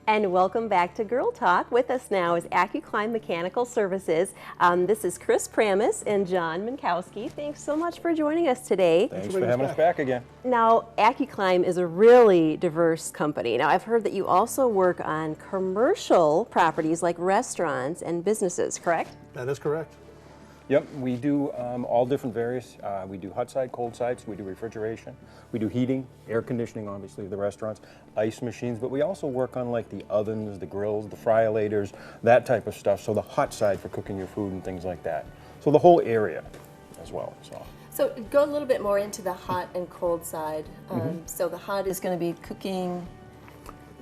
And welcome back to Girl Talk. With us now is Accu Clime Mechanical Services. This is Chris Pramis and John Minkowski. Thanks so much for joining us today. Thanks for having us back again. Now, Accu Clime is a really diverse company. Now, I've heard that you also work on commercial properties like restaurants and businesses, correct? That is correct. Yep, we do all different various, we do hot side, cold sides, we do refrigeration, we do heating, air conditioning, obviously, the restaurants, ice machines, but we also work on like the ovens, the grills, the fryolators, that type of stuff, so the hot side for cooking your food and things like that. So the whole area as well. So go a little bit more into the hot and cold side. So the hot is going to be cooking.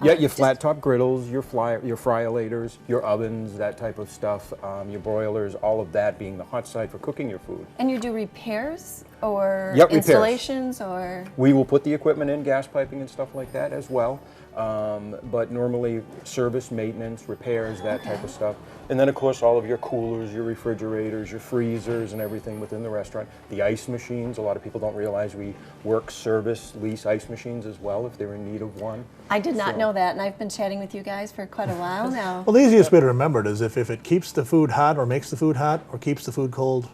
Yeah, your flat top griddles, your fryolators, your ovens, that type of stuff, your broilers, all of that being the hot side for cooking your food. And you do repairs or Yep, installations or? We will put the equipment in, gas piping and stuff like that as well. But normally service, maintenance, repairs, that type of stuff. And then of course all of your coolers, your refrigerators, your freezers and everything within the restaurant. The ice machines, a lot of people don't realize we work service, lease ice machines as well if they're in need of one. I did not know that, and I've been chatting with you guys for quite a while now. Well, the easiest way to remember it is if it keeps the food hot or makes the food hot or keeps the food cold.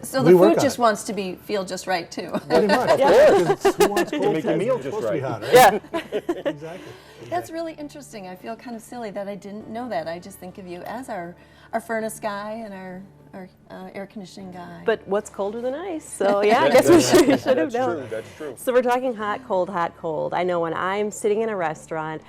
So the food just wants to feel just right too. Pretty much. Yeah. Who wants cold make your meal just right. Hot, right? Yeah. Exactly. That's really interesting. I feel kind of silly that I didn't know that. I just think of you as our furnace guy and our air conditioning guy. But what's colder than ice? So yeah, I guess we should have known. That's true. So we're talking hot, cold, hot, cold. I know when I'm sitting in a restaurant,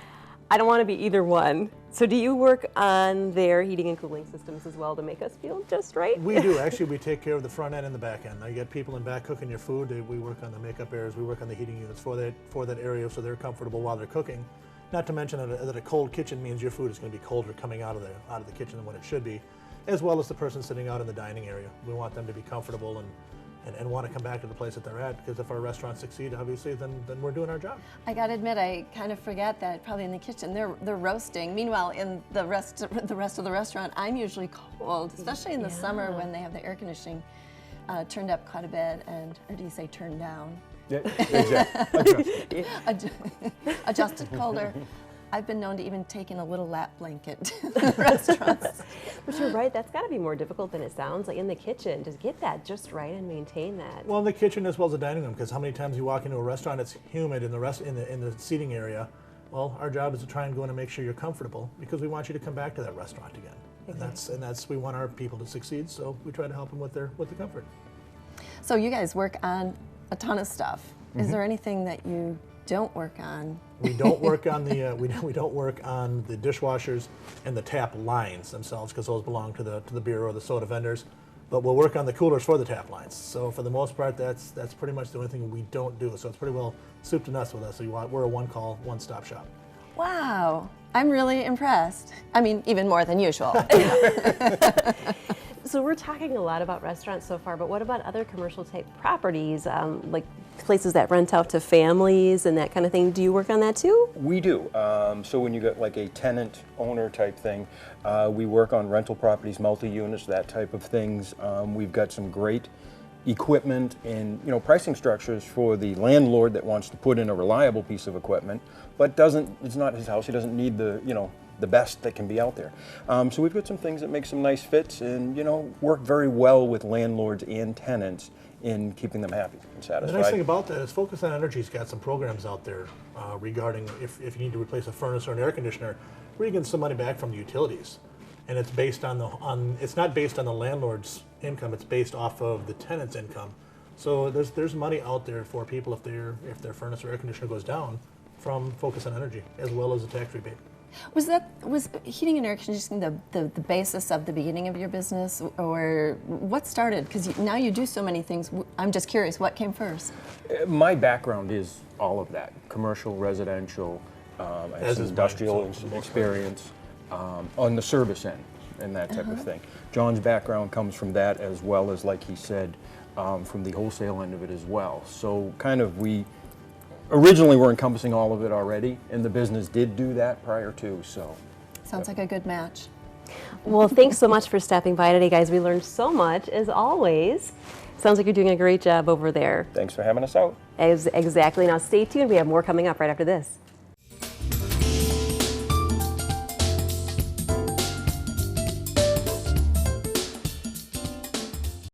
I don't want to be either one. So do you work on their heating and cooling systems as well to make us feel just right? We do. Actually, we take care of the front end and the back end. I get people in back cooking your food. We work on the makeup areas. We work on the heating units for that area so they're comfortable while they're cooking. Not to mention that a cold kitchen means your food is going to be colder coming out of the kitchen than what it should be, as well as the person sitting out in the dining area. We want them to be comfortable and want to come back to the place that they're at, because if our restaurants succeed, obviously, then we're doing our job. I gotta admit, I kind of forget that probably in the kitchen they're roasting. Meanwhile, in the rest of the restaurant, I'm usually cold, especially in the summer when they have the air conditioning turned up quite a bit, or do you say turned down? Yeah, exactly. Adjusted colder. I've been known to even take in a little lap blanket to the restaurants. But you're right, that's got to be more difficult than it sounds. Like in the kitchen, just get that just right and maintain that. Well, in the kitchen as well as the dining room, because how many times you walk into a restaurant, it's humid in the seating area. Well, our job is to try and go in and make sure you're comfortable, because we want you to come back to that restaurant again. Exactly. And that's we want our people to succeed, so we try to help them with the comfort. So you guys work on a ton of stuff. Is there anything that you don't work on? We don't work on the we don't work on the dishwashers and the tap lines themselves, because those belong to the beer or the soda vendors. But we'll work on the coolers for the tap lines. So for the most part, that's pretty much the only thing we don't do. So it's pretty well soup to nuts with us. So we're a one-call, one-stop shop. Wow, I'm really impressed. I mean, even more than usual. So we're talking a lot about restaurants so far, but what about other commercial type properties, like places that rent out to families and that kind of thing? Do you work on that too? We do. So when you get like a tenant owner type thing, we work on rental properties, multi-units, that type of things. We've got some great equipment and pricing structures for the landlord that wants to put in a reliable piece of equipment, but it's not his house. He doesn't need the best that can be out there. So we've got some things that make some nice fits and work very well with landlords and tenants in keeping them happy and satisfied. The nice thing about that is Focus on Energy's got some programs out there regarding if you need to replace a furnace or an air conditioner, where you get some money back from the utilities. And it's based it's not based on the landlord's income, it's based off of the tenant's income. So there's money out there for people if their furnace or air conditioner goes down from Focus on Energy, as well as a tax rebate. Was heating and air conditioning the basis of the beginning of your business, or what started? Because now you do so many things. I'm just curious, what came first? My background is all of that: commercial, residential, I have some industrial experience on the service end and that type of thing. John's background comes from that, as well as, like he said, from the wholesale end of it as well. So kind of we originally we're encompassing all of it already, and the business did do that prior to, so. Sounds like a good match. Well, thanks so much for stopping by today, guys. We learned so much, as always. Sounds like you're doing a great job over there. Thanks for having us out. Exactly. Now stay tuned. We have more coming up right after this.